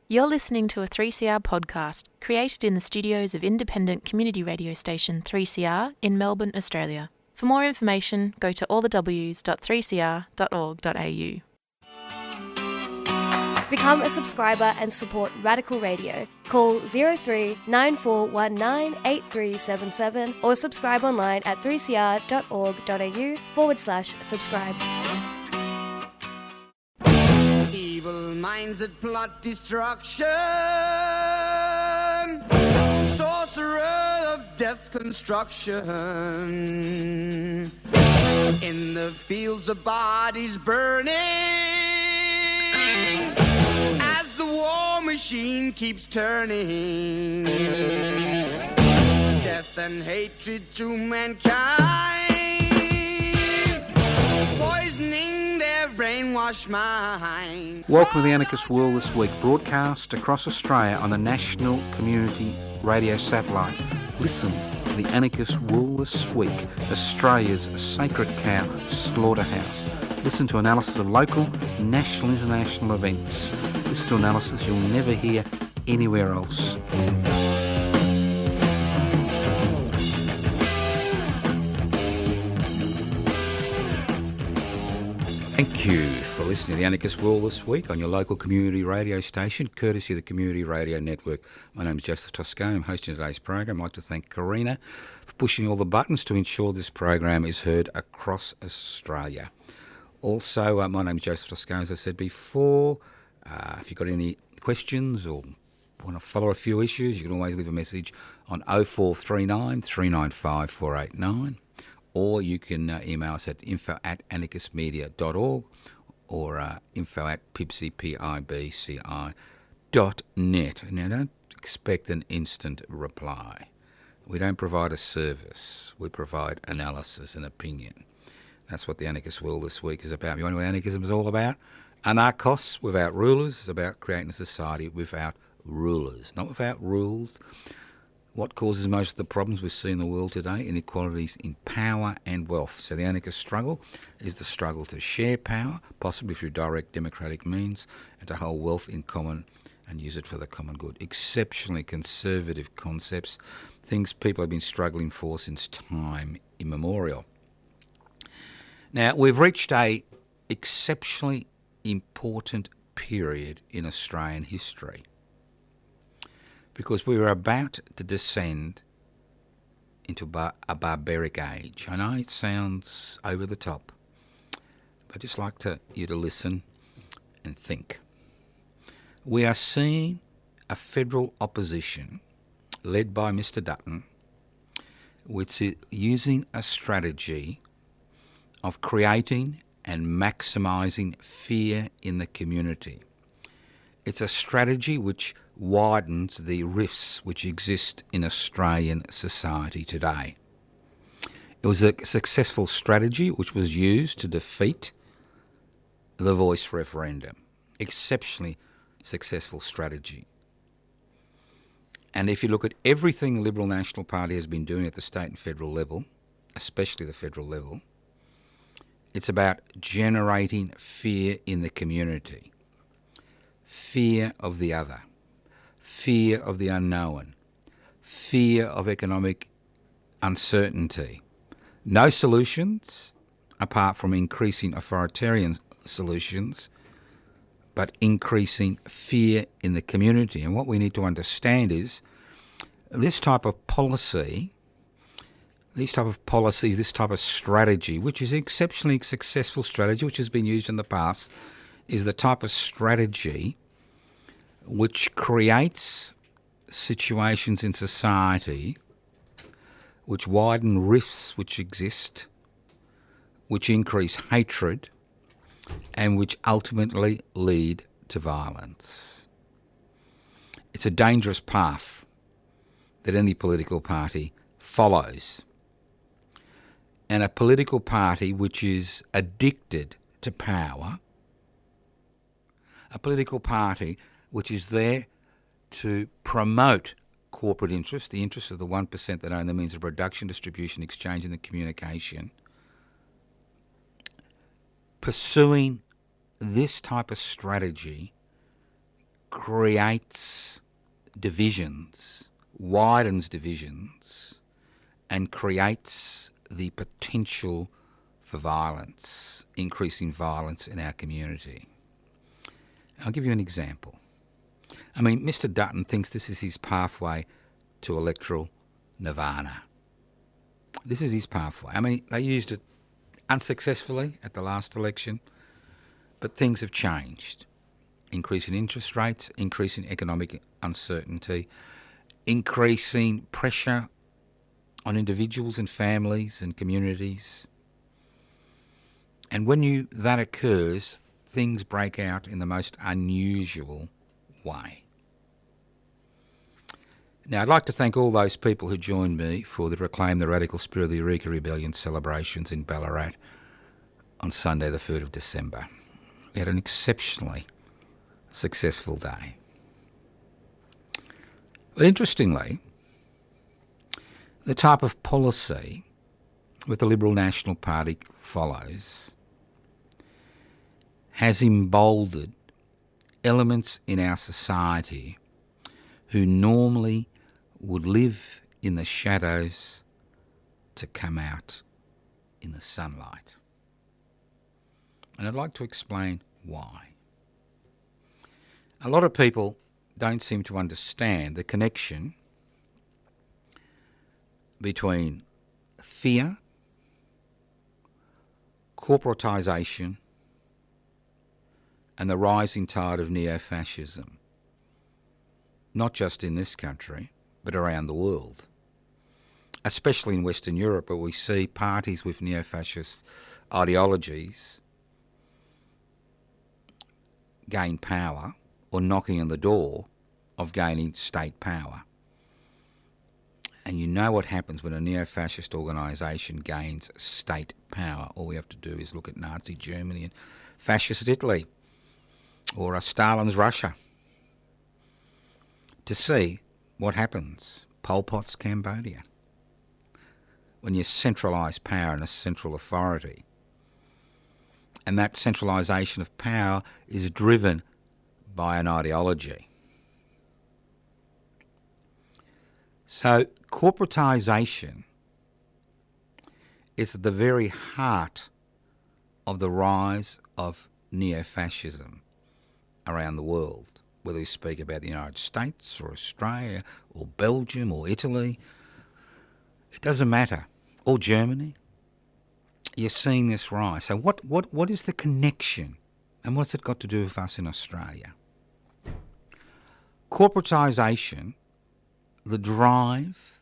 You're listening to a 3CR podcast created in the studios of independent community radio station 3CR in Melbourne, Australia. For more information, go to allthews.3cr.org.au. Become a subscriber and support Radical Radio. Call 03 9419 8377 or subscribe online at 3cr.org.au/subscribe. Evil minds that plot destruction, sorcerer of death's construction, in the fields of bodies burning, as the war machine keeps turning, death and hatred to mankind, poisoning their brainwashed mind. Welcome to the Anarchist World This Week, broadcast across Australia on the National Community Radio Satellite. Listen to the Anarchist World This Week, Australia's sacred cow slaughterhouse. Listen to analysis of local, national, international events. Listen to analysis you'll never hear anywhere else. Thank you for listening to the Anarchist World This Week on your local community radio station, courtesy of the Community Radio Network. My name is Joseph Toscano. I'm hosting today's program. I'd like to thank Karina for pushing all the buttons to ensure this program is heard across Australia. Also, my name is Joseph Toscano, as I said before. If you've got any questions or want to follow a few issues, you can always leave a message on 0439 395 489. Or you can email us at info@anarchistmedia.org or info@pibci.net. Now, don't expect an instant reply. We don't provide a service. We provide analysis and opinion. That's what the Anarchist World This Week is about. You know what anarchism is all about? Anarchos without rulers. It's about creating a society without rulers, not without rules. What causes most of the problems we see in the world today? Inequalities in power and wealth. So the anarchist struggle is the struggle to share power, possibly through direct democratic means, and to hold wealth in common and use it for the common good. Exceptionally conservative concepts, things people have been struggling for since time immemorial. Now, we've reached a exceptionally important period in Australian history, because we were about to descend into a barbaric age. I know it sounds over the top, but I'd just like you to listen and think. We are seeing a federal opposition led by Mr. Dutton, which is using a strategy of creating and maximising fear in the community. It's a strategy which widens the rifts which exist in Australian society today. It was a successful strategy which was used to defeat the voice referendum. Exceptionally successful strategy. And if you look at everything the Liberal National Party has been doing at the state and federal level, especially the federal level, it's about generating fear in the community. Fear of the other. Fear of the unknown, fear of economic uncertainty. No solutions apart from increasing authoritarian solutions, but increasing fear in the community. And what we need to understand is this type of policy, this type of strategy, which is an exceptionally successful strategy, which has been used in the past, is the type of strategy which creates situations in society which widen rifts which exist, which increase hatred, and which ultimately lead to violence. It's a dangerous path that any political party follows. And a political party which is addicted to power, a political party which is there to promote corporate interests, the interests of the 1% that own the means of production, distribution, exchange and communication, pursuing this type of strategy creates divisions, widens divisions, and creates the potential for violence, increasing violence in our community. I'll give you an example. I mean, Mr. Dutton thinks this is his pathway to electoral Nirvana. This is his pathway. I mean, they used it unsuccessfully at the last election, but things have changed. Increasing interest rates, increasing economic uncertainty, increasing pressure on individuals and families and communities. And when that occurs, things break out in the most unusual way. Now, I'd like to thank all those people who joined me for the Reclaim the Radical Spirit of the Eureka Rebellion celebrations in Ballarat on Sunday the 3rd of December. We had an exceptionally successful day. But interestingly, the type of policy that the Liberal National Party follows has emboldened elements in our society who normally would live in the shadows to come out in the sunlight. And I'd like to explain why. A lot of people don't seem to understand the connection between fear, corporatisation, and the rising tide of neofascism, not just in this country, but around the world, especially in Western Europe, where we see parties with neo-fascist ideologies gain power or knocking on the door of gaining state power. And you know what happens when a neo-fascist organisation gains state power. All we have to do is look at Nazi Germany and fascist Italy, or Stalin's Russia, to see what happens. Pol Pot's Cambodia. When you centralise power in a central authority, and that centralisation of power is driven by an ideology. So corporatisation is at the very heart of the rise of neo-fascism around the world, whether we speak about the United States or Australia or Belgium or Italy, it doesn't matter, or Germany. You're seeing this rise. So what is the connection, and what's it got to do with us in Australia? Corporatisation, the drive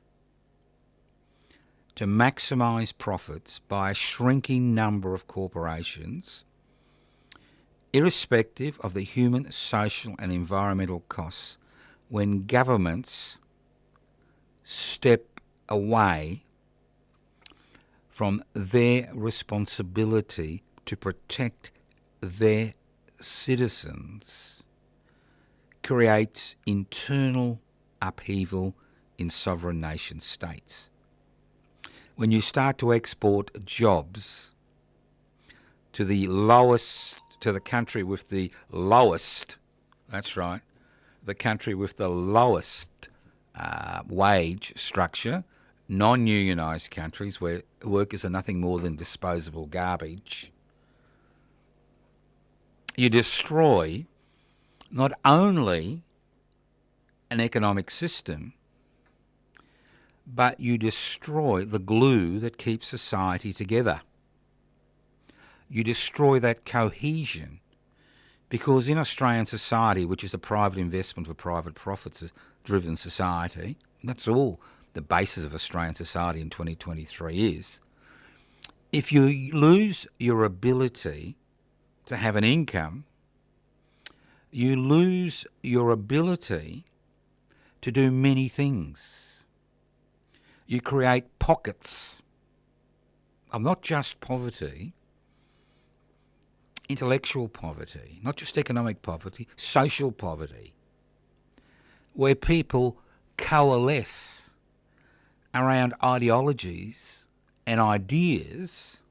to maximise profits by a shrinking number of corporations, irrespective of the human, social and environmental costs, when governments step away from their responsibility to protect their citizens, creates internal upheaval in sovereign nation states. When you start to export jobs to the country with the lowest, that's right, the country with the lowest wage structure, non-unionised countries where workers are nothing more than disposable garbage, you destroy not only an economic system, but you destroy the glue that keeps society together. You destroy that cohesion, because in Australian society, which is a private investment for private profits-driven society, that's all the basis of Australian society in 2023 is, if you lose your ability to have an income, you lose your ability to do many things. You create pockets of not just poverty, intellectual poverty, not just economic poverty, social poverty, where people coalesce around ideologies and ideas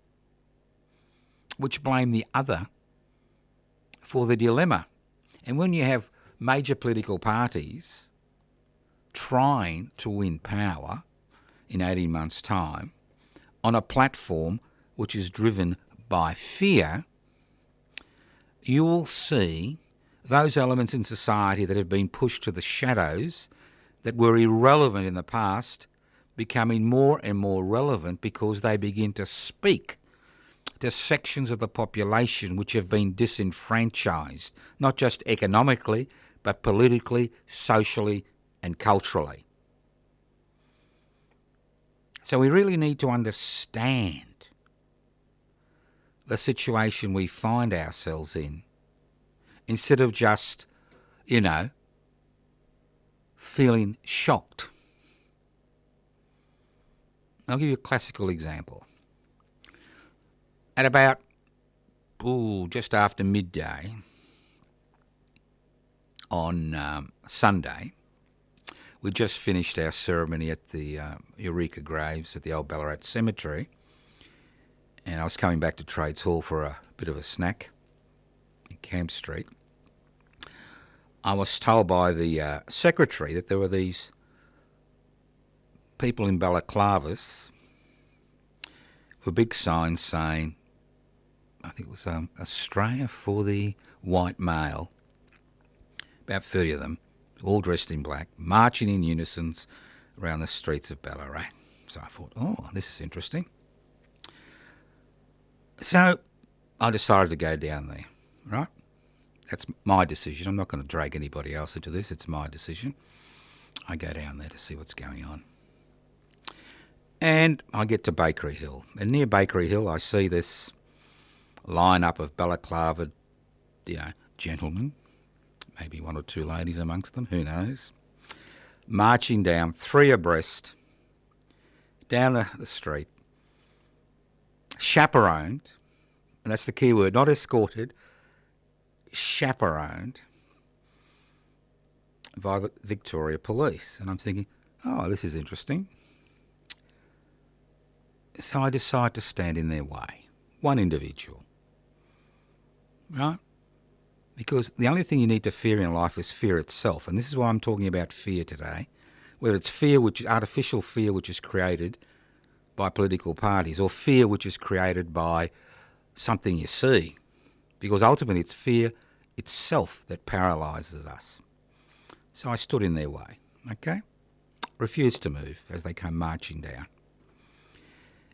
which blame the other for the dilemma. And when you have major political parties trying to win power in 18 months' time on a platform which is driven by fear, you will see those elements in society that have been pushed to the shadows, that were irrelevant in the past, becoming more and more relevant because they begin to speak to sections of the population which have been disenfranchised, not just economically, but politically, socially and culturally. So we really need to understand the situation we find ourselves in, instead of just, feeling shocked. I'll give you a classical example. At about just after midday on Sunday, we just finished our ceremony at the Eureka graves at the old Ballarat cemetery, and I was coming back to Trades Hall for a bit of a snack in Camp Street. I was told by the secretary that there were these people in balaclavas with big signs saying, I think it was Australia for the white male, about 30 of them, all dressed in black, marching in unison around the streets of Ballarat. So I thought, this is interesting. So I decided to go down there, right? That's my decision. I'm not going to drag anybody else into this. It's my decision. I go down there to see what's going on. And I get to Bakery Hill. And near Bakery Hill, I see this line-up of balaclava, gentlemen, maybe one or two ladies amongst them, who knows, marching down, three abreast, down the street, chaperoned, and that's the key word, not escorted, chaperoned by the Victoria Police. And I'm thinking, this is interesting. So I decide to stand in their way, one individual, right? Because the only thing you need to fear in life is fear itself. And this is why I'm talking about fear today, whether it's fear, which is artificial fear, which is created by political parties, or fear which is created by something you see. Because ultimately it's fear itself that paralyses us. So I stood in their way, okay? Refused to move as they come marching down.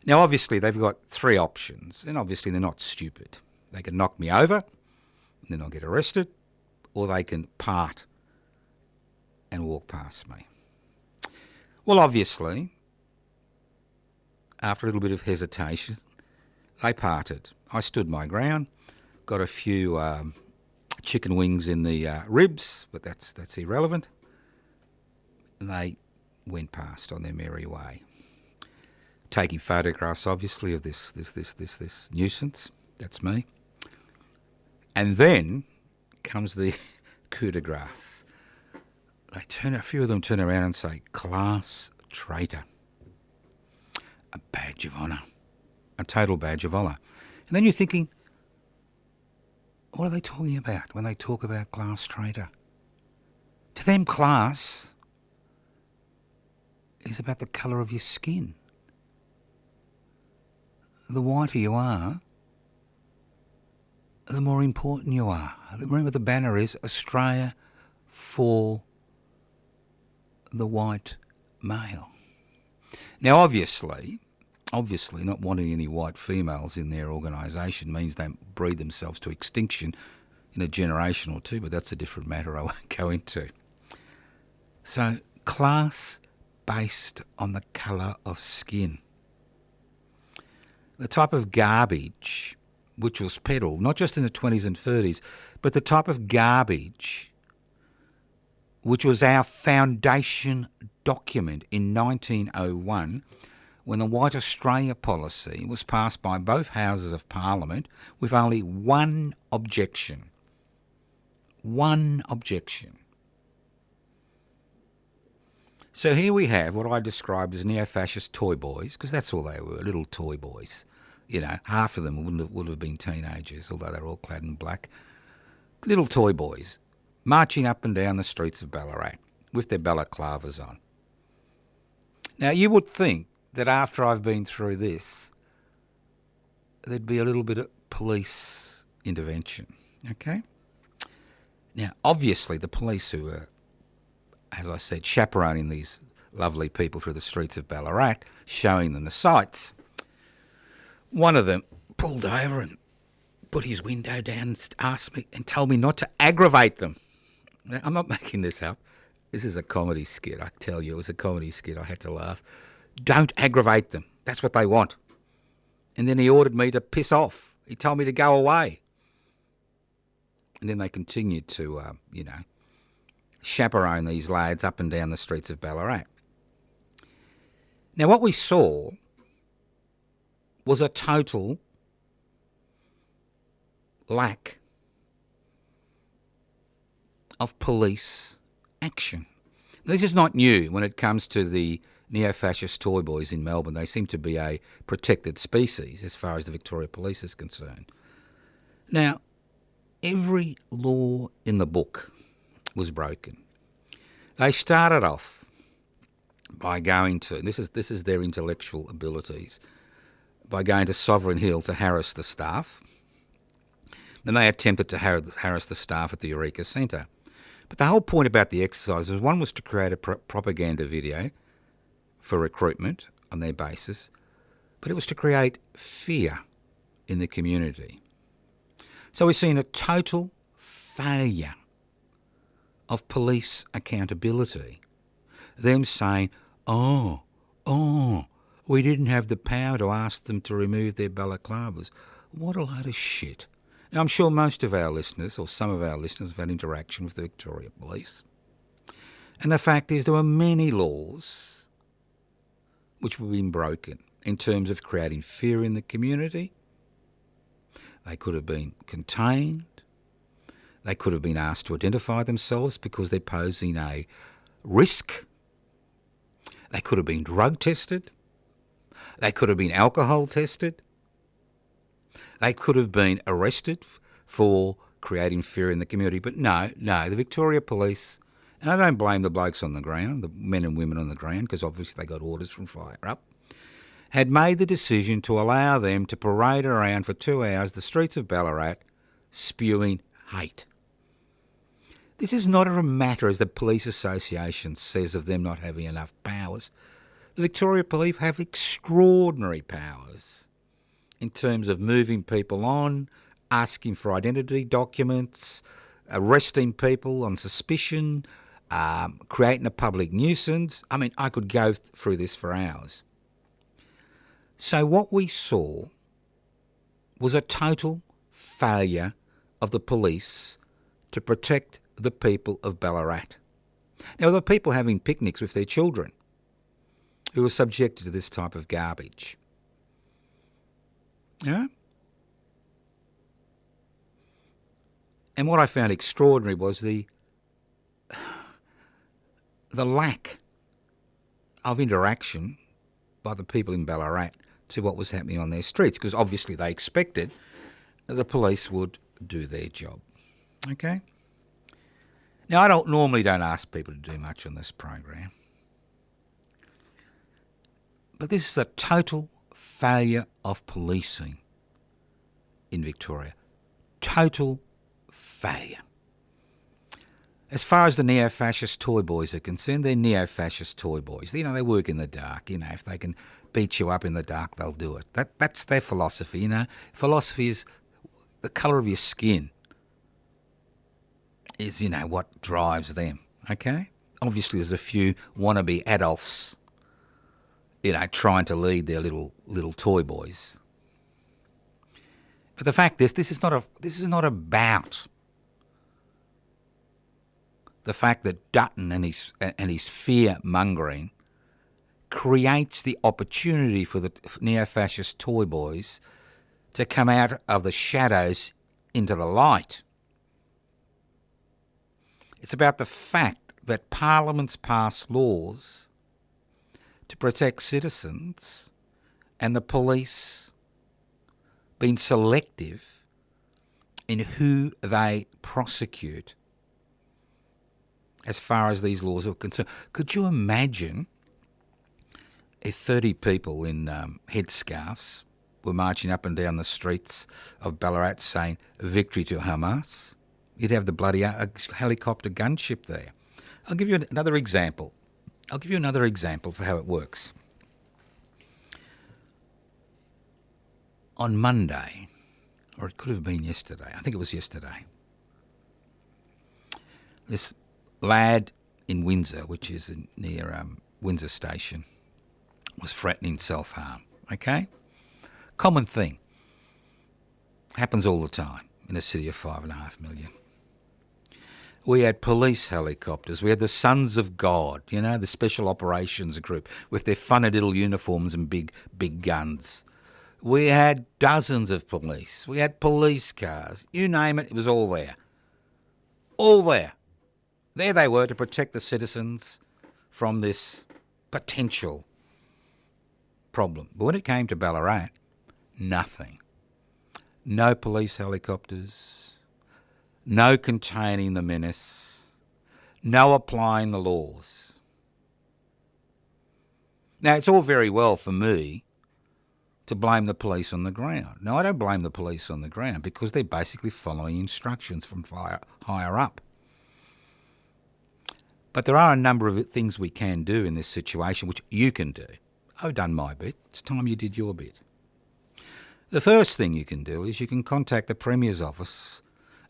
Now obviously they've got three options, and obviously they're not stupid. They can knock me over, and then I'll get arrested, or they can part and walk past me. Well, obviously, after a little bit of hesitation, they parted. I stood my ground, got a few chicken wings in the ribs, but that's irrelevant. And they went past on their merry way, taking photographs, obviously, of this nuisance. That's me. And then comes the coup de grace. A few of them turn around and say, "Class traitor." A badge of honour. A total badge of honour. And then you're thinking, what are they talking about when they talk about class traitor? To them, class is about the colour of your skin. The whiter you are, the more important you are. Remember, the banner is Australia for the white male. Now, obviously, not wanting any white females in their organisation means they breed themselves to extinction in a generation or two, but that's a different matter I won't go into. So, class based on the colour of skin. The type of garbage which was peddled, not just in the 20s and 30s, but the type of garbage which was our foundation document in 1901 when the White Australia policy was passed by both houses of Parliament with only one objection. One objection. So here we have what I described as neo-fascist toy boys, because that's all they were, little toy boys. Half of them would have been teenagers, although they're all clad in black. Little toy boys marching up and down the streets of Ballarat with their balaclavas on. Now, you would think that after I've been through this, there'd be a little bit of police intervention, okay? Now, obviously, the police who are, as I said, chaperoning these lovely people through the streets of Ballarat, showing them the sights, one of them pulled over and put his window down and asked me and told me not to aggravate them. Now, I'm not making this up. This is a comedy skit, I tell you. It was a comedy skit. I had to laugh. Don't aggravate them. That's what they want. And then he ordered me to piss off. He told me to go away. And then they continued to, chaperone these lads up and down the streets of Ballarat. Now, what we saw was a total lack of police action. This is not new when it comes to the neo-fascist toy boys in Melbourne. They seem to be a protected species as far as the Victoria Police is concerned. Now, every law in the book was broken. They started off by going to, and this is their intellectual abilities, by going to Sovereign Hill to harass the staff. Then they attempted to harass the staff at the Eureka Centre. But the whole point about the exercises, one was to create a propaganda video for recruitment on their basis, but it was to create fear in the community. So we've seen a total failure of police accountability. Them saying, oh, we didn't have the power to ask them to remove their balaclavas. What a load of shit. Now, I'm sure most of our listeners, or some of our listeners, have had interaction with the Victoria Police. And the fact is there were many laws which were being broken in terms of creating fear in the community. They could have been contained. They could have been asked to identify themselves because they're posing a risk. They could have been drug tested. They could have been alcohol tested. They could have been arrested for creating fear in the community. But no, the Victoria Police, and I don't blame the blokes on the ground, the men and women on the ground, because obviously they got orders from higher up, had made the decision to allow them to parade around for 2 hours the streets of Ballarat spewing hate. This is not a matter, as the Police Association says, of them not having enough powers. The Victoria Police have extraordinary powers in terms of moving people on, asking for identity documents, arresting people on suspicion, creating a public nuisance. I mean, I could go through this for hours. So what we saw was a total failure of the police to protect the people of Ballarat. Now, there were people having picnics with their children who were subjected to this type of garbage. Yeah? And what I found extraordinary was the lack of interaction by the people in Ballarat to what was happening on their streets, because obviously they expected the police would do their job. Okay? Now, I normally don't ask people to do much on this program, but this is a total failure of policing in Victoria. Total failure. As far as the neo-fascist toy boys are concerned, they're neo-fascist toy boys. You know, they work in the dark. You know, if they can beat you up in the dark, they'll do it. That's their philosophy, you know. Philosophy is the colour of your skin is, you know, what drives them, okay? Obviously, there's a few wannabe adults, you know, trying to lead their little toy boys. But the fact is, this is not about the fact that Dutton and his fear mongering creates the opportunity for the neo-fascist toy boys to come out of the shadows into the light. It's about the fact that parliaments pass laws to protect citizens and the police being selective in who they prosecute as far as these laws are concerned. Could you imagine if 30 people in headscarves were marching up and down the streets of Ballarat saying victory to Hamas? You'd have the bloody helicopter gunship there. I'll give you another example. For how it works. On Monday, or it could have been yesterday, I think it was yesterday, this lad in Windsor, which is near Windsor Station, was threatening self-harm, okay? Common thing. Happens all the time in a city of 5.5 million. We had police helicopters. We had the Sons of God, you know, the Special Operations Group with their funny little uniforms and big guns. We had dozens of police. We had police cars. You name it, it was all there. All there. There they were to protect the citizens from this potential problem. But when it came to Ballarat, nothing. No police helicopters, no containing the menace, no applying the laws. Now, it's all very well for me to blame the police on the ground. No, I don't blame the police on the ground because they're basically following instructions from higher up. But there are a number of things we can do in this situation which you can do. I've done my bit. It's time you did your bit. The first thing you can do is you can contact the Premier's office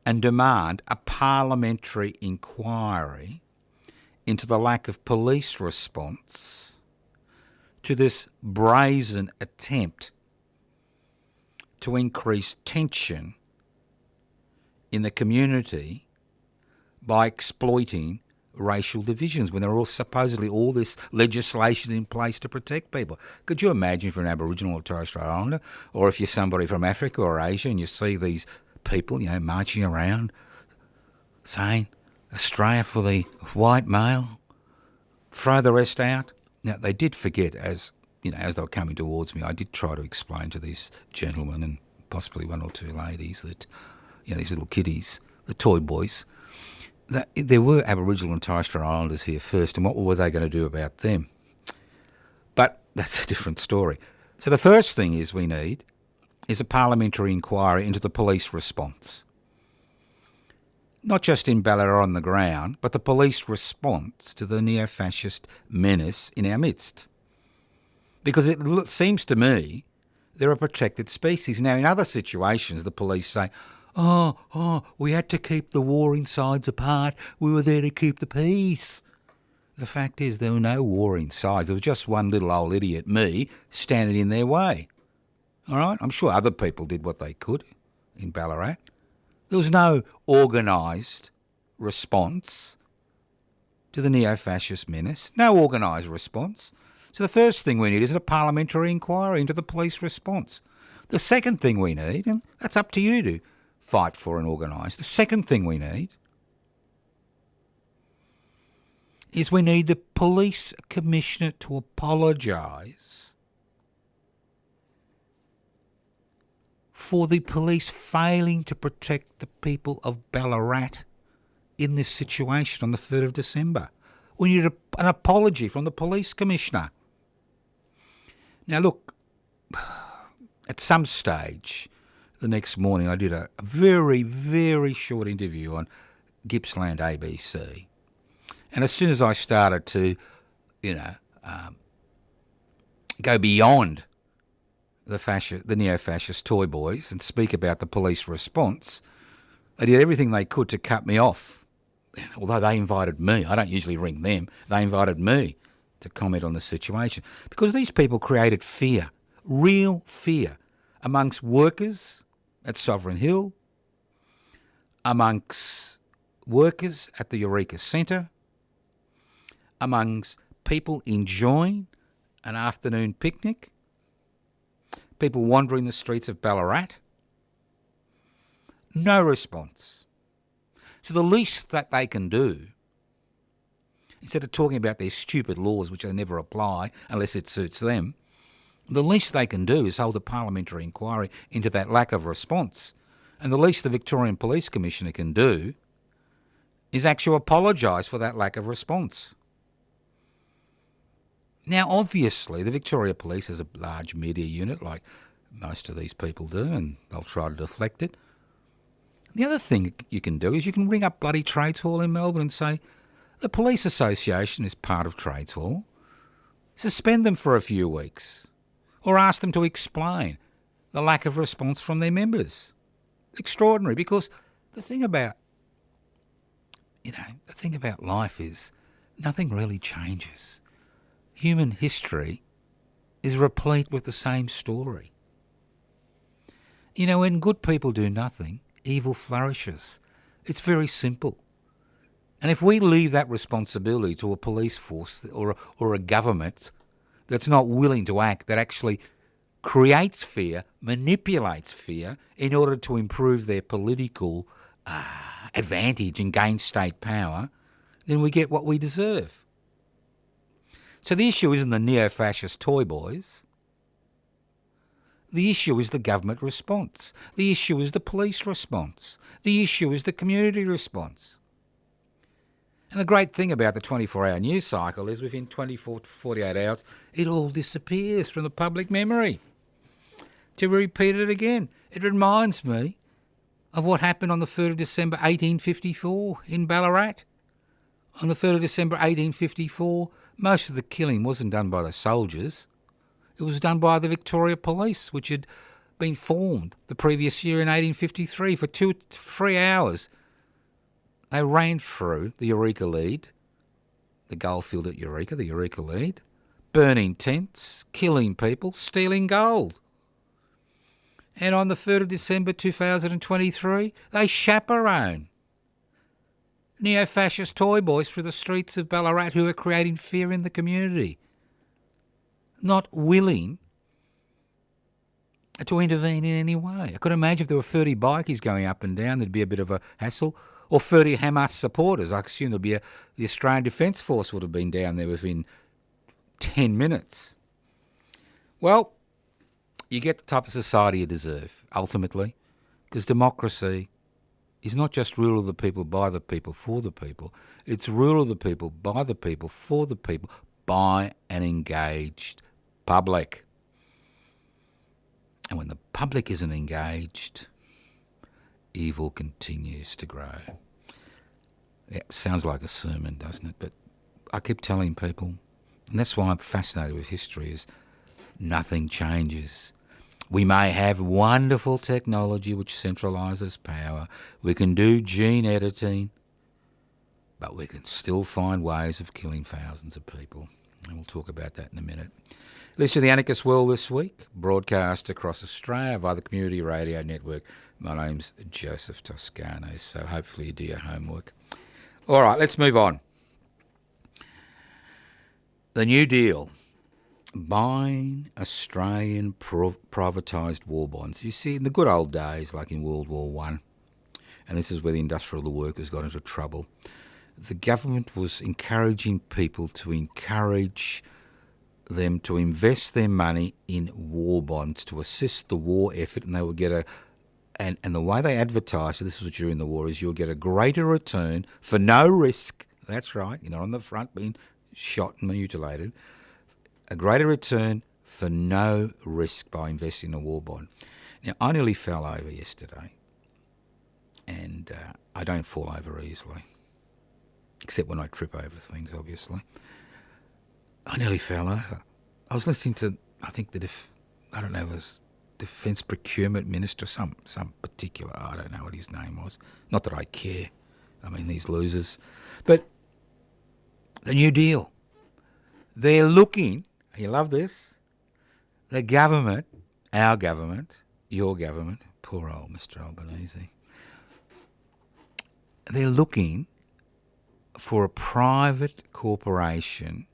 and demand a parliamentary inquiry into the lack of police response to this brazen attempt to increase tension in the community by exploiting racial divisions when there are supposedly all this legislation in place to protect people. Could you imagine if you're an Aboriginal or Torres Strait Islander, or if you're somebody from Africa or Asia and you see these people, you know, marching around saying Australia for the white male, throw the rest out? Now, they did forget, as you know, as they were coming towards me, I did try to explain to these gentlemen and possibly one or two ladies that, you know, these little kiddies, the toy boys, that there were Aboriginal and Torres Strait Islanders here first, and what were they going to do about them? But that's a different story. So the first thing we need is a parliamentary inquiry into the police response. Not just in Ballarat on the ground, but the police response to the neo-fascist menace in our midst. Because it seems to me they're a protected species. Now, in other situations, the police say, we had to keep the warring sides apart. We were there to keep the peace. The fact is there were no warring sides. There was just one little old idiot, me, standing in their way. All right? I'm sure other people did what they could in Ballarat. There was no organised response to the neo-fascist menace. No organised response. So the first thing we need is a parliamentary inquiry into the police response. The second thing we need, and that's up to you to fight for and organise, the second thing we need is we need the police commissioner to apologise for the police failing to protect the people of Ballarat in this situation on the 3rd of December. We need an apology from the police commissioner. Now look, at some stage the next morning I did a very, very short interview on Gippsland ABC. And as soon as I started to, go beyond the neo-fascist toy boys and speak about the police response, they did everything they could to cut me off. Although they invited me, I don't usually ring them, they invited me to comment on the situation. Because these people created fear, real fear, amongst workers at Sovereign Hill, amongst workers at the Eureka Centre, amongst people enjoying an afternoon picnic, people wandering the streets of Ballarat. No response. So the least that they can do, instead of talking about their stupid laws which they never apply unless it suits them, the least they can do is hold a parliamentary inquiry into that lack of response. And the least the Victorian Police Commissioner can do is actually apologise for that lack of response. Now, obviously, the Victoria Police has a large media unit, like most of these people do, and they'll try to deflect it. The other thing you can do is you can ring up bloody Trades Hall in Melbourne and say, the Police Association is part of Trades Hall. Suspend them for a few weeks. Or ask them to explain the lack of response from their members. Extraordinary, because the thing about life is nothing really changes. Human history is replete with the same story. You know, when good people do nothing, evil flourishes. It's very simple. And if we leave that responsibility to a police force or a government that's not willing to act, that actually creates fear, manipulates fear in order to improve their political advantage and gain state power, then we get what we deserve. So the issue isn't the neo-fascist toy boys. The issue is the government response. The issue is the police response. The issue is the community response. And the great thing about the 24-hour news cycle is within 24 to 48 hours, it all disappears from the public memory. To repeat it again, it reminds me of what happened on the 3rd of December 1854 in Ballarat. On the 3rd of December 1854, most of the killing wasn't done by the soldiers. It was done by the Victoria Police, which had been formed the previous year in 1853 for 3 hours. They ran through the Eureka lead, the goldfield at Eureka, the Eureka lead, burning tents, killing people, stealing gold. And on the 3rd of December 2023, they chaperone neo-fascist toy boys through the streets of Ballarat who are creating fear in the community, not willing to intervene in any way. I could imagine if there were 30 bikies going up and down, there'd be a bit of a hassle. Or 30 Hamas supporters. I assume the Australian Defence Force would have been down there within 10 minutes. Well, you get the type of society you deserve, ultimately, because democracy is not just rule of the people, by the people, for the people. It's rule of the people, by the people, for the people, by an engaged public. And when the public isn't engaged, evil continues to grow. Yeah, sounds like a sermon, doesn't it? But I keep telling people, and that's why I'm fascinated with history, is nothing changes. We may have wonderful technology which centralises power. We can do gene editing, but we can still find ways of killing thousands of people. And we'll talk about that in a minute. Listen to the Anarchist World this week, broadcast across Australia via the Community Radio Network. My name's Joseph Toscano, so hopefully you do your homework. All right, let's move on. The New Deal. Buying Australian privatised war bonds. You see, in the good old days, like in World War I, and this is where the industrial workers got into trouble, the government was encouraging people to encourage them to invest their money in war bonds to assist the war effort, and they would get and the way they advertised, this was during the war, is you'll get a greater return for no risk. That's right, you're not on the front being shot and mutilated. A greater return for no risk by investing in a war bond. Now, I nearly fell over yesterday, and I don't fall over easily, except when I trip over things, obviously. I nearly fell over. I was listening to, I think, it was Defence Procurement Minister, some particular, I don't know what his name was. Not that I care. I mean, these losers. But the New Deal. They're looking, you love this, the government, our government, your government, poor old Mr. Albanese, they're looking for a private corporation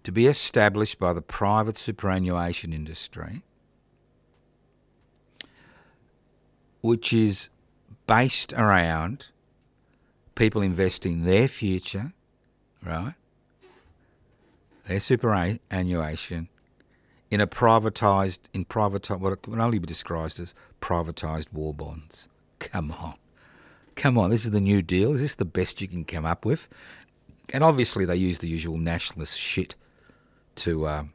to be established by the private superannuation industry, which is based around people investing their future, right, their superannuation in what can only be described as privatised war bonds. Come on. Come on, this is the New Deal. Is this the best you can come up with? And obviously they use the usual nationalist shit to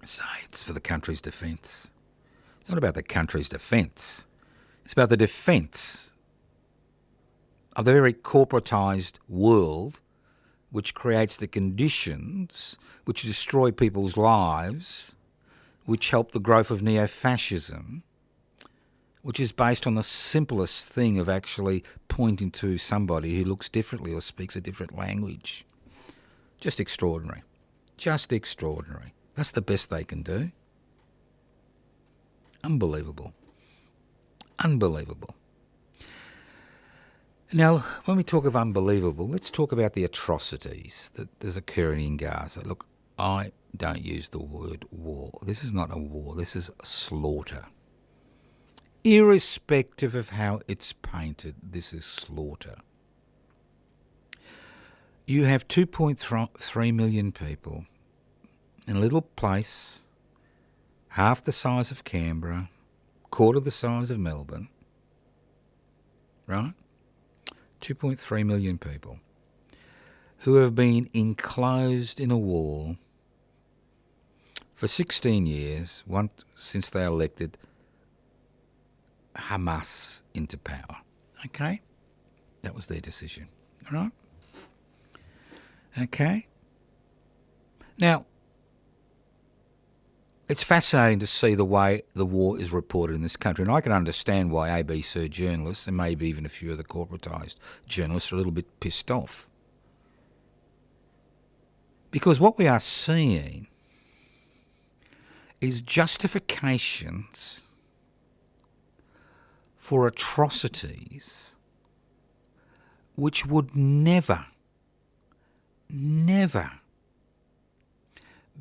say it's for the country's defence. It's not about the country's defence. It's about the defence of the very corporatised world which creates the conditions which destroy people's lives, which help the growth of Neofascism, which is based on the simplest thing of actually pointing to somebody who looks differently or speaks a different language. Just extraordinary. Just extraordinary. That's the best they can do. Unbelievable. Unbelievable. Now, when we talk of unbelievable, let's talk about the atrocities that is occurring in Gaza. Look, I don't use the word war. This is not a war. This is a slaughter. Irrespective of how it's painted, this is slaughter. You have 2.3 million people in a little place, half the size of Canberra, quarter the size of Melbourne, right? 2.3 million people who have been enclosed in a wall for 16 years, since they elected Hamas into power. Okay? That was their decision. All right? Okay? Now, it's fascinating to see the way the war is reported in this country, and I can understand why ABC journalists, and maybe even a few of the corporatised journalists, are a little bit pissed off. Because what we are seeing is justifications for atrocities which would never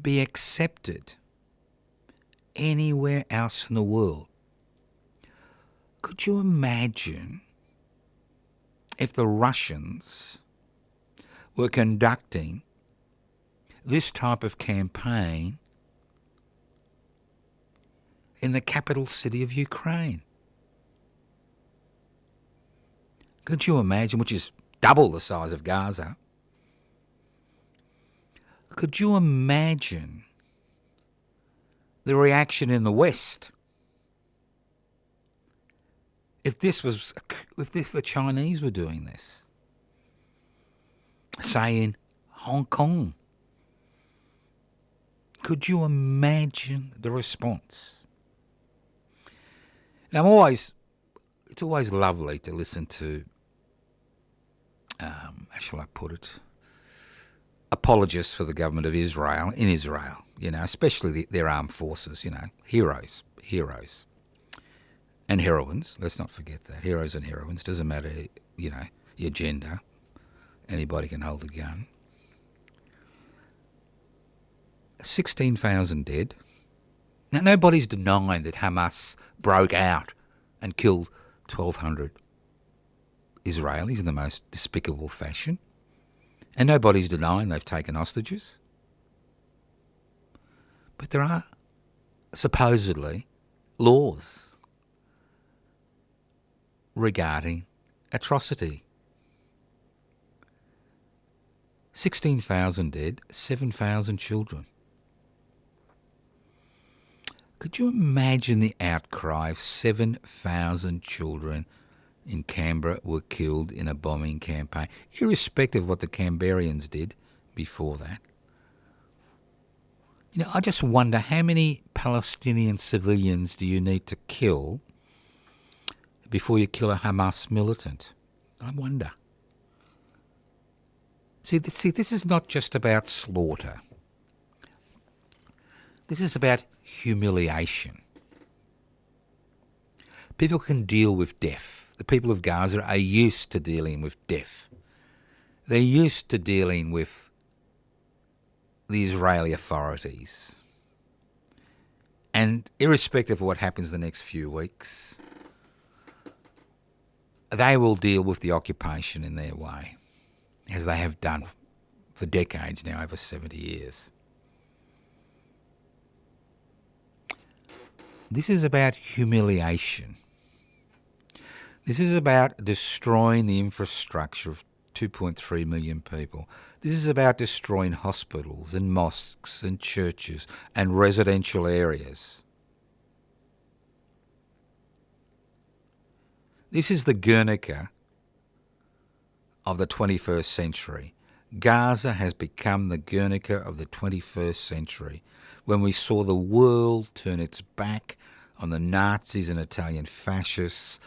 be accepted anywhere else in the world. Could you imagine if the Russians were conducting this type of campaign in the capital city of Ukraine? Could you imagine, which is double the size of Gaza? Could you imagine the reaction in the West if the Chinese were doing this? Say in Hong Kong. Could you imagine the response? Now, it's always lovely to listen to, how shall I put it, apologists for the government of Israel, in Israel, especially their armed forces, heroes. And heroines, let's not forget that. Heroes and heroines, doesn't matter, your gender. Anybody can hold a gun. 16,000 dead. Now, nobody's denying that Hamas broke out and killed 1,200 Israelis in the most despicable fashion. And nobody's denying they've taken hostages. But there are supposedly laws regarding atrocity. 16,000 dead, 7,000 children. Could you imagine the outcry of 7,000 children in Canberra were killed in a bombing campaign, irrespective of what the Canberrians did before that? I just wonder how many Palestinian civilians do you need to kill before you kill a Hamas militant? I wonder. See, this is not just about slaughter. This is about humiliation. People can deal with death. The people of Gaza are used to dealing with death. They're used to dealing with the Israeli authorities. And irrespective of what happens the next few weeks, they will deal with the occupation in their way, as they have done for decades now, over 70 years. This is about humiliation. This is about destroying the infrastructure of 2.3 million people. This is about destroying hospitals and mosques and churches and residential areas. This is the Guernica of the 21st century. Gaza has become the Guernica of the 21st century, when we saw the world turn its back on the Nazis and Italian fascists,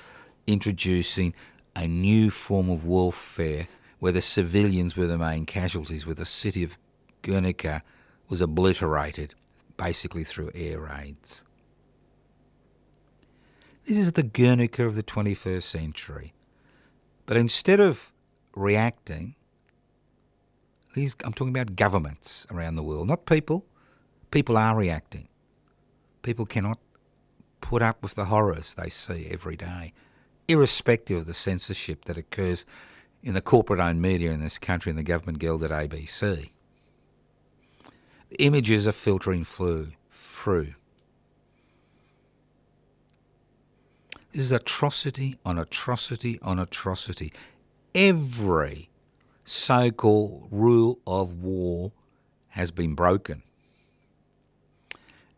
introducing a new form of warfare where the civilians were the main casualties, where the city of Guernica was obliterated, basically through air raids. This is the Guernica of the 21st century. But instead of reacting, I'm talking about governments around the world, not people. People are reacting. People cannot put up with the horrors they see every day, irrespective of the censorship that occurs in the corporate-owned media in this country and the government-gilded ABC. The images are filtering through. This is atrocity on atrocity on atrocity. Every so-called rule of war has been broken.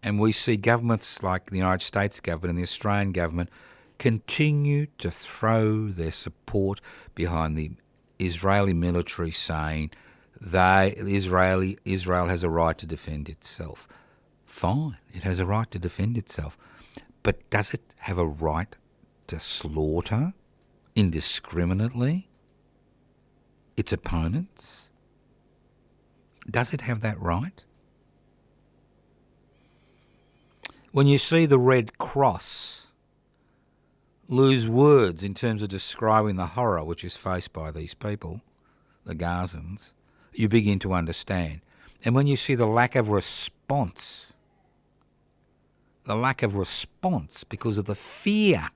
And we see governments like the United States government and the Australian government continue to throw their support behind the Israeli military, saying Israel has a right to defend itself. Fine, it has a right to defend itself. But does it have a right to slaughter indiscriminately its opponents? Does it have that right? When you see the Red Cross lose words in terms of describing the horror which is faced by these people, the Gazans, you begin to understand. And when you see the lack of response because of the fear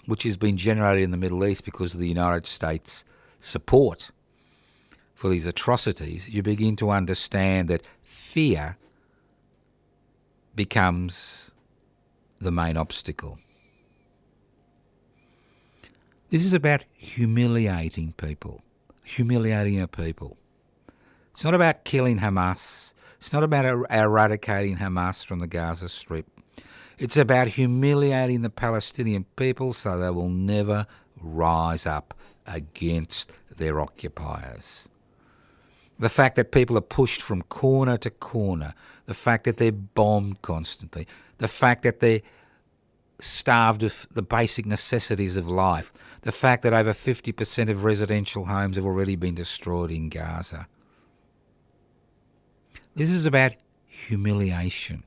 which has been generated in the Middle East because of the United States' support for these atrocities, you begin to understand that fear becomes the main obstacle. This is about humiliating people, humiliating a people. It's not about killing Hamas. It's not about eradicating Hamas from the Gaza Strip. It's about humiliating the Palestinian people so they will never rise up against their occupiers. The fact that people are pushed from corner to corner, the fact that they're bombed constantly, the fact that they're starved of the basic necessities of life, the fact that over 50% of residential homes have already been destroyed in Gaza. This is about humiliation.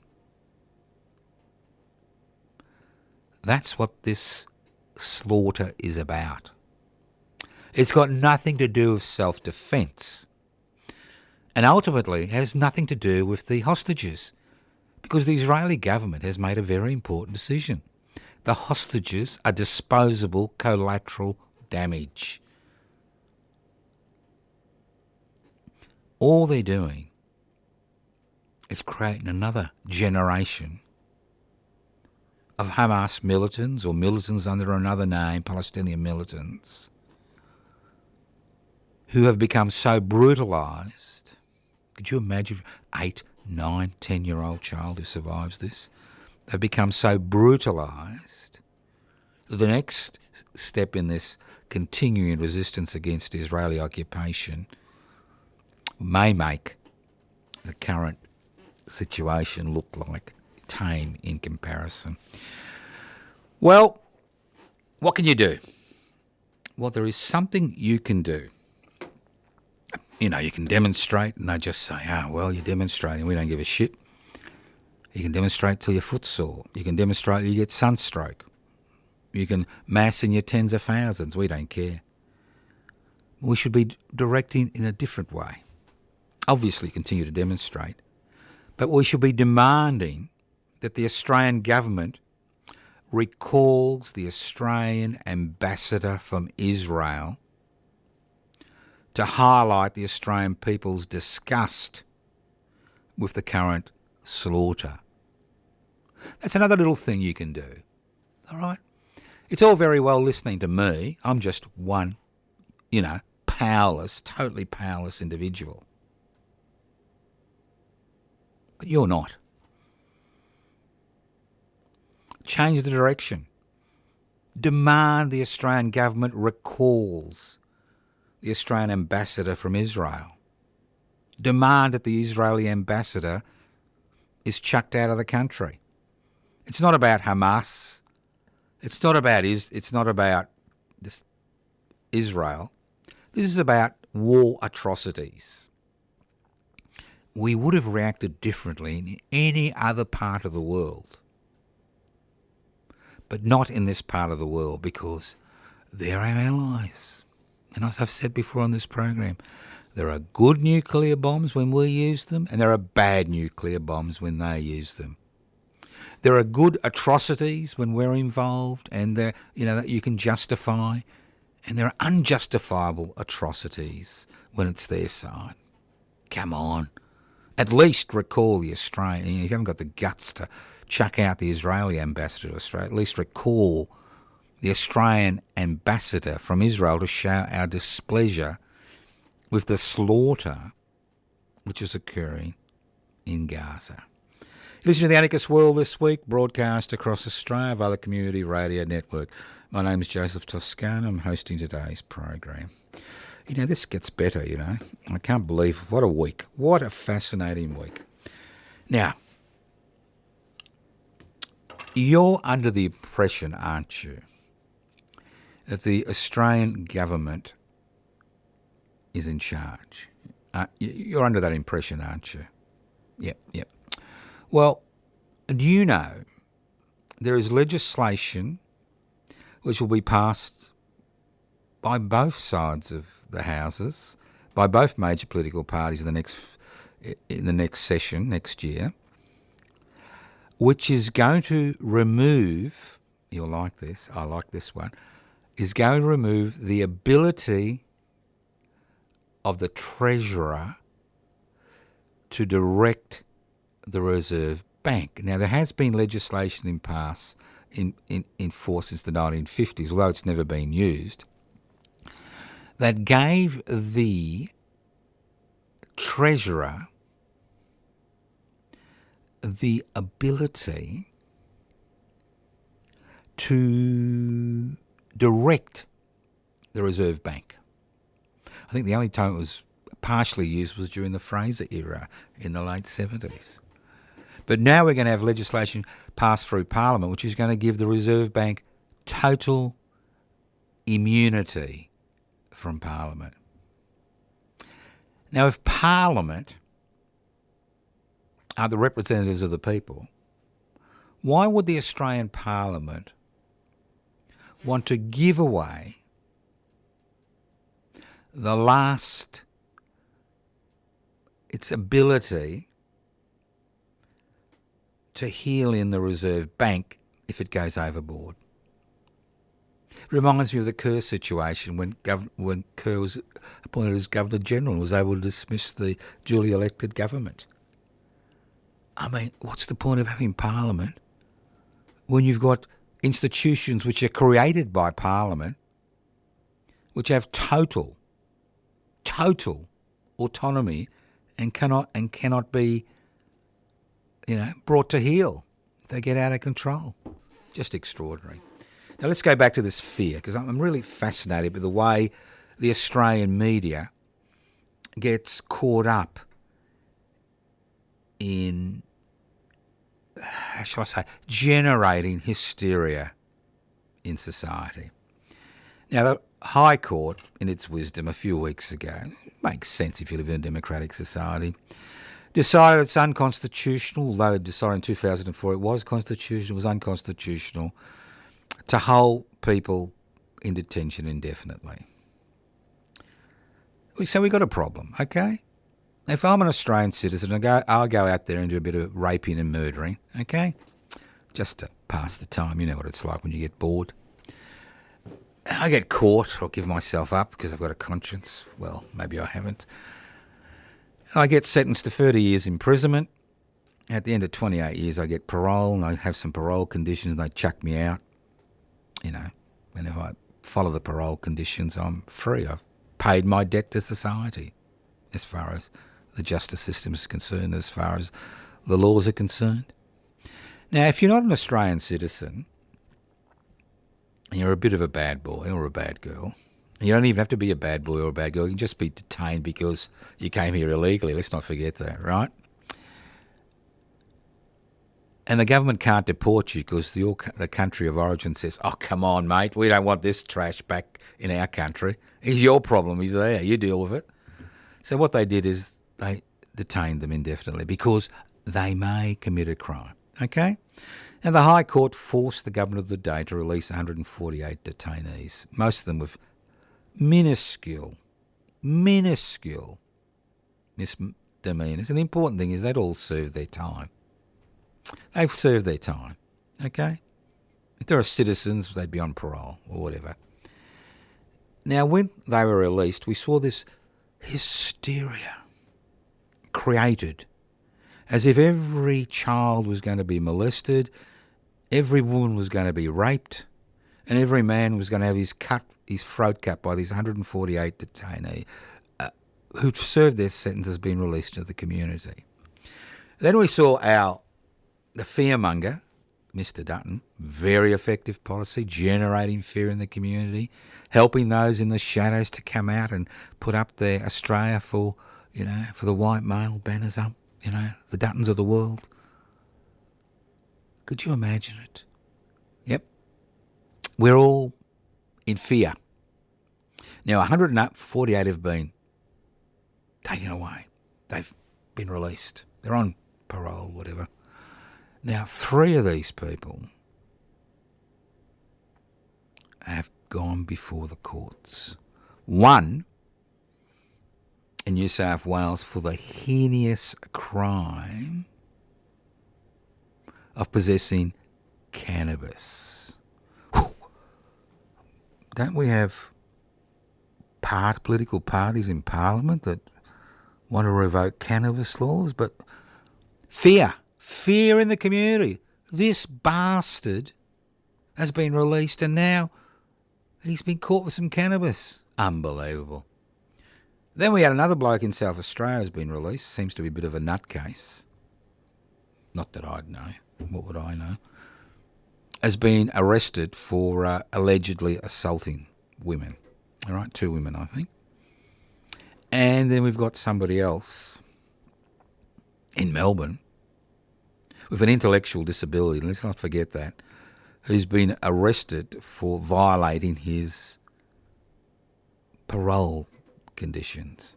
That's what this slaughter is about. It's got nothing to do with self-defence. And ultimately has nothing to do with the hostages, because the Israeli government has made a very important decision. The hostages are disposable collateral damage. All they're doing is creating another generation of Hamas militants, or militants under another name, Palestinian militants, who have become so brutalised. Could you imagine 8, 9, 10-year-old child who survives this? They've become so brutalised that the next step in this continuing resistance against Israeli occupation may make the current situation look like tame in comparison. Well, what can you do? Well, there is something you can do. You know, you can demonstrate, and they just say, well, you're demonstrating, we don't give a shit. You can demonstrate till your foot's sore. You can demonstrate till you get sunstroke. You can mass in your tens of thousands, we don't care. We should be directing in a different way. Obviously continue to demonstrate, but we should be demanding that the Australian government recalls the Australian ambassador from Israel to highlight the Australian people's disgust with the current slaughter. That's another little thing you can do, all right? It's all very well listening to me. I'm just one, powerless, totally powerless individual. But you're not. Change the direction. Demand the Australian government recalls the Australian ambassador from Israel. Demand that the Israeli ambassador is chucked out of the country. It's not about Hamas. It's not about this Israel. This is about war atrocities. We would have reacted differently in any other part of the world, but not in this part of the world because they're our allies. And as I've said before on this program, there are good nuclear bombs when we use them, and there are bad nuclear bombs when they use them. There are good atrocities when we're involved, and that you can justify, and there are unjustifiable atrocities when it's their side. Come on, at least recall the Australian. If you haven't got the guts to chuck out the Israeli ambassador to Australia, at least recall the Australian ambassador from Israel to show our displeasure with the slaughter which is occurring in Gaza. Listen to the Anarchist World this week, broadcast across Australia via the Community Radio Network. My name is Joseph Toscano. I'm hosting today's program. This gets better, I can't believe what a week. What a fascinating week. Now, you're under the impression, aren't you, that the Australian government is in charge? You're under that impression, aren't you? Yep. Well, do you know there is legislation which will be passed by both sides of the houses, by both major political parties in the next session next year, which is going to remove, you'll like this, I like this one, is going to remove the ability of the Treasurer to direct the Reserve Bank. Now, there has been legislation in force since the 1950s, although it's never been used, that gave the Treasurer the ability to direct the Reserve Bank. I think the only time it was partially used was during the Fraser era in the late 70s. But now we're going to have legislation passed through Parliament which is going to give the Reserve Bank total immunity from Parliament. Now, if Parliament are the representatives of the people, why would the Australian Parliament want to give away the last, its ability to heel in the Reserve Bank if it goes overboard? It reminds me of the Kerr situation when Kerr was appointed as Governor-General and was able to dismiss the duly elected government. I mean, what's the point of having Parliament when you've got institutions which are created by Parliament which have total autonomy and cannot be, brought to heel if they get out of control? Just extraordinary. Now let's go back to this fear, because I'm really fascinated with the way the Australian media gets caught up in, how shall I say, generating hysteria in society. Now, the High Court, in its wisdom a few weeks ago, makes sense if you live in a democratic society, decided it's unconstitutional, although it decided in 2004 it was constitutional, it was unconstitutional to hold people in detention indefinitely. So we've got a problem, okay? If I'm an Australian citizen, I'll go out there and do a bit of raping and murdering, okay? Just to pass the time. You know what it's like when you get bored. I get caught or give myself up because I've got a conscience. Well, maybe I haven't. I get sentenced to 30 years imprisonment. At the end of 28 years, I get parole, and I have some parole conditions, and they chuck me out. And if I follow the parole conditions, I'm free. I've paid my debt to society as far as the justice system is concerned, as far as the laws are concerned. Now, if you're not an Australian citizen, and you're a bit of a bad boy or a bad girl, you don't even have to be a bad boy or a bad girl, you can just be detained because you came here illegally. Let's not forget that, right? And the government can't deport you because the country of origin says, oh, come on, mate, we don't want this trash back in our country. It's your problem, he's there, you deal with it. So what they did is they detained them indefinitely because they may commit a crime, okay? And the High Court forced the government of the day to release 148 detainees, most of them with minuscule misdemeanours. And the important thing is they'd all served their time. They've served their time, okay? If they're citizens, they'd be on parole or whatever. Now, when they were released, we saw this hysteria created as if every child was going to be molested, every woman was going to be raped, and every man was going to have his throat cut by these 148 detainees who'd served their sentences being released into the community. Then we saw the fearmonger, Mr. Dutton, very effective policy, generating fear in the community, helping those in the shadows to come out and put up their Australia for the white male banners up, the Duttons of the world. Could you imagine it? Yep. We're all in fear. Now, 148 have been taken away. They've been released. They're on parole, whatever. Now, 3 of these people have gone before the courts. 1 in New South Wales for the heinous crime of possessing cannabis. Whew. Don't we have political parties in Parliament that want to revoke cannabis laws? But fear in the community. This bastard has been released and now he's been caught with some cannabis. Unbelievable. Then we had another bloke in South Australia who's been released. Seems to be a bit of a nutcase. Not that I'd know. What would I know? Has been arrested for allegedly assaulting women. All right, 2 women, I think. And then we've got somebody else in Melbourne with an intellectual disability, let's not forget that, who's been arrested for violating his parole conditions.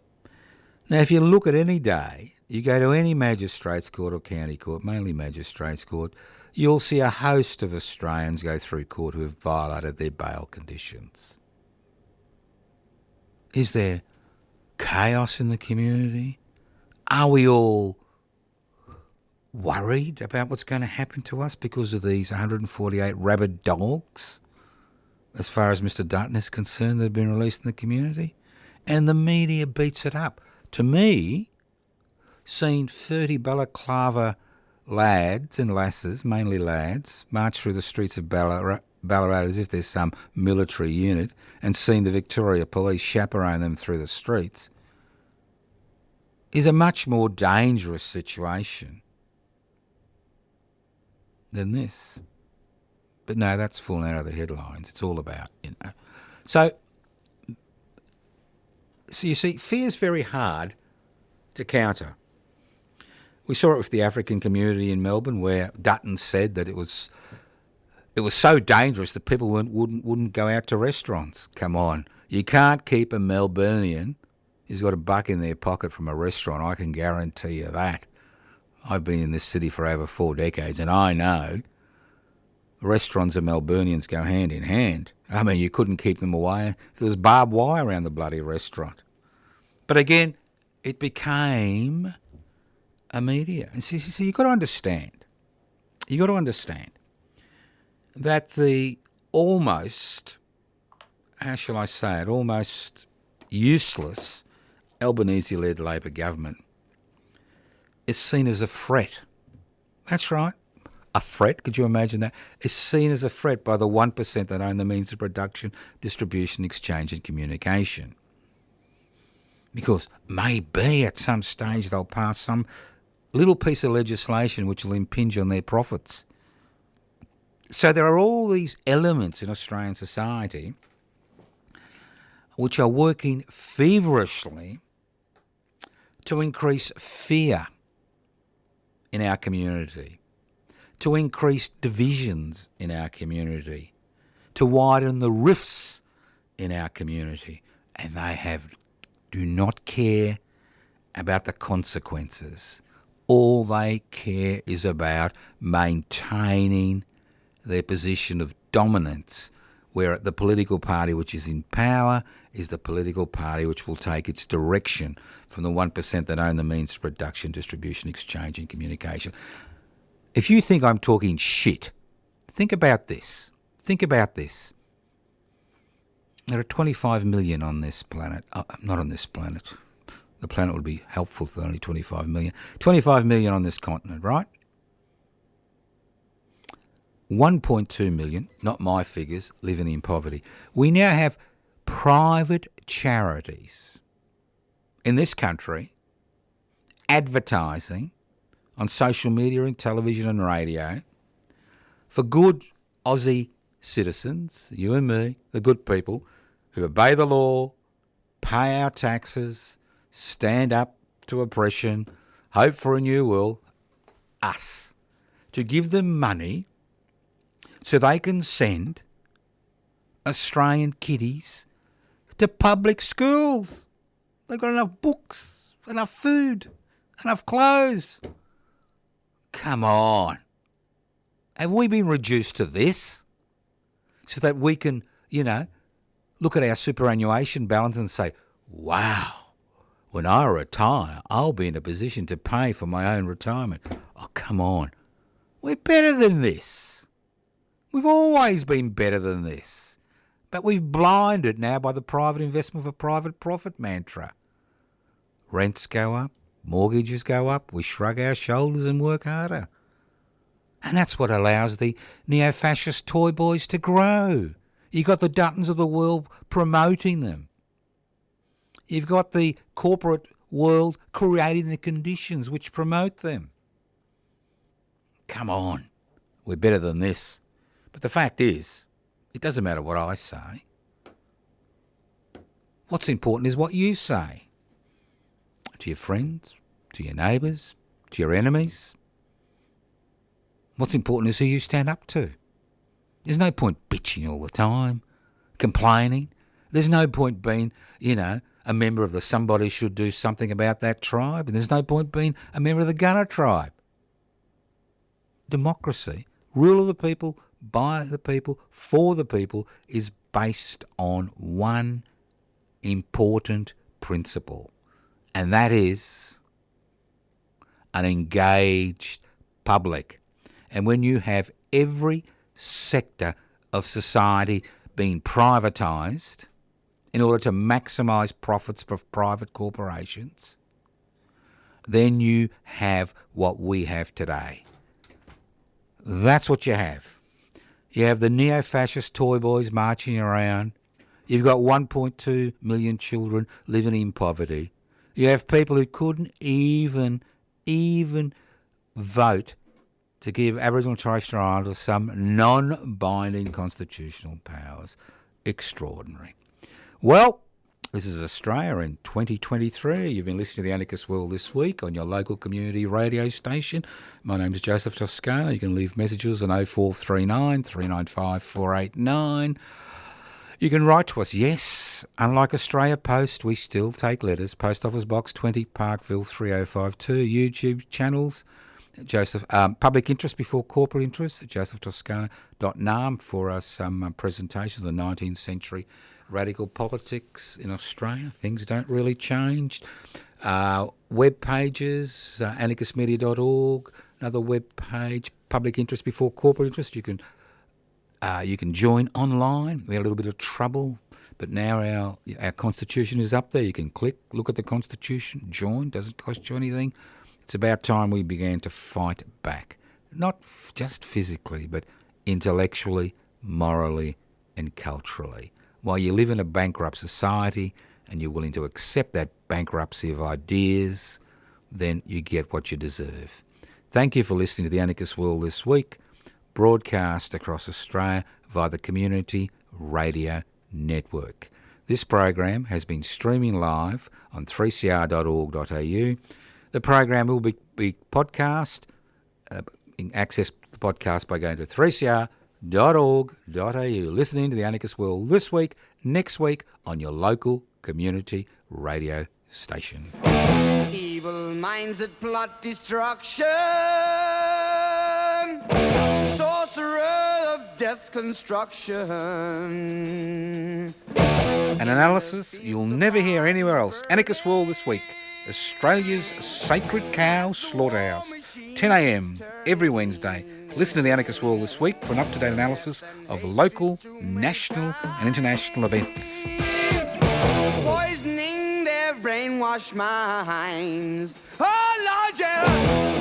Now, if you look at any day, you go to any magistrates court or county court, mainly magistrates court, you'll see a host of Australians go through court who have violated their bail conditions. Is there chaos in the community? Are we all worried about what's going to happen to us because of these 148 rabid dogs? As far as Mr. Dutton is concerned, they've been released in the community. And the media beats it up. To me, seeing 30 balaclava lads and lasses, mainly lads, march through the streets of Ballarat as if there's some military unit, and seeing the Victoria police chaperone them through the streets, is a much more dangerous situation than this. But no, that's fallen out of the headlines. It's all about, So you see, fear is very hard to counter. We saw it with the African community in Melbourne, where Dutton said that it was so dangerous that people wouldn't go out to restaurants. Come on, you can't keep a Melburnian who's got a buck in their pocket from a restaurant. I can guarantee you that. I've been in this city for over 4 decades, and I know restaurants and Melburnians go hand in hand. I mean, you couldn't keep them away. There was barbed wire around the bloody restaurant. But again, it became a media. And see, you've got to understand. You've got to understand that the almost, how shall I say it, almost useless Albanese-led Labor government is seen as a threat. That's right. a threat, could you imagine that, is seen as a threat by the 1% that own the means of production, distribution, exchange and communication. Because maybe at some stage they'll pass some little piece of legislation which will impinge on their profits. So there are all these elements in Australian society which are working feverishly to increase fear in our community, to increase divisions in our community, to widen the rifts in our community. And they do not care about the consequences. All they care is about maintaining their position of dominance, where the political party which is in power is the political party which will take its direction from the 1% that own the means of production, distribution, exchange and communication. If you think I'm talking shit, think about this. Think about this. There are 25 million on this planet. Not on this planet. The planet would be helpful if there were only 25 million. 25 million on this continent, right? 1.2 million, not my figures, living in poverty. We now have private charities in this country advertising on social media and television and radio for good Aussie citizens, you and me, the good people, who obey the law, pay our taxes, stand up to oppression, hope for a new world, us, to give them money so they can send Australian kiddies to public schools. They've got enough books, enough food, enough clothes. Come on. Have we been reduced to this so that we can, look at our superannuation balance and say, wow, when I retire, I'll be in a position to pay for my own retirement. Oh, come on. We're better than this. We've always been better than this. But we've blinded now by the private investment for private profit mantra. Rents go up, mortgages go up, we shrug our shoulders and work harder. And that's what allows the neo-fascist toy boys to grow. You've got the Duttons of the world promoting them. You've got the corporate world creating the conditions which promote them. Come on, we're better than this. But the fact is, it doesn't matter what I say. What's important is what you say. To your friends, to your neighbours, to your enemies. What's important is who you stand up to. There's no point bitching all the time, complaining. There's no point being, a member of the somebody should do something about that tribe, and there's no point being a member of the Gunner tribe. Democracy, rule of the people, by the people, for the people, is based on one important principle, and that is an engaged public. And when you have every sector of society being privatised in order to maximise profits for private corporations, then you have what we have today. That's what you have. You have the neo-fascist toy boys marching around. You've got 1.2 million children living in poverty. You have people who couldn't even vote to give Aboriginal and Torres Strait Islanders some non-binding constitutional powers. Extraordinary. Well, this is Australia in 2023. You've been listening to The Anarchist World this week on your local community radio station. My name is Joseph Toscano. You can leave messages on 0439 395 489. You can write to us. Yes, unlike Australia Post, we still take letters. Post Office Box 20, Parkville 3052. YouTube channels, Joseph. Public interest before corporate interest, josephtoscano.nam for some presentations of the 19th century radical politics in Australia. Things don't really change. Web pages, anarchistmedia.org, another web page, public interest before corporate interest. You can join online. We had a little bit of trouble, but now our constitution is up there. You can click, look at the constitution, join, doesn't cost you anything. It's about time we began to fight back. not just physically, but intellectually, morally, and culturally. While you live in a bankrupt society and you're willing to accept that bankruptcy of ideas, then you get what you deserve. Thank you for listening to The Anarchist World This Week, broadcast across Australia via the Community Radio Network. This program has been streaming live on 3cr.org.au. The program will be podcast. You can access the podcast by going to 3cr.org.au. Listening to The Anarchist World This Week, next week on your local community radio station. Evil minds that plot destruction, sorcerer of death's construction. An analysis you'll never hear anywhere else. Anarchist World This Week, Australia's sacred cow slaughterhouse. 10 a.m. every Wednesday. Listen to The Anarchist World This Week for an up-to-date analysis of local, national and international events. Poisoning their brainwashed minds. Oh, Lord, yeah.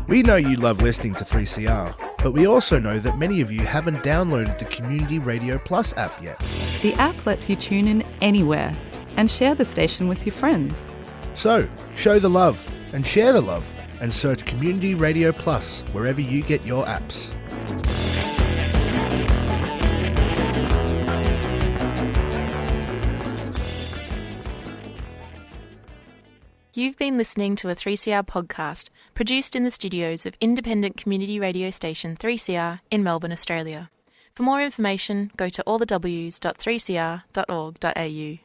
We know you love listening to 3CR, but we also know that many of you haven't downloaded the Community Radio Plus app yet. The app lets you tune in anywhere and share the station with your friends. So, show the love and share the love and search Community Radio Plus wherever you get your apps. You've been listening to a 3CR podcast produced in the studios of independent community radio station 3CR in Melbourne, Australia. For more information, go to allthews.3cr.org.au.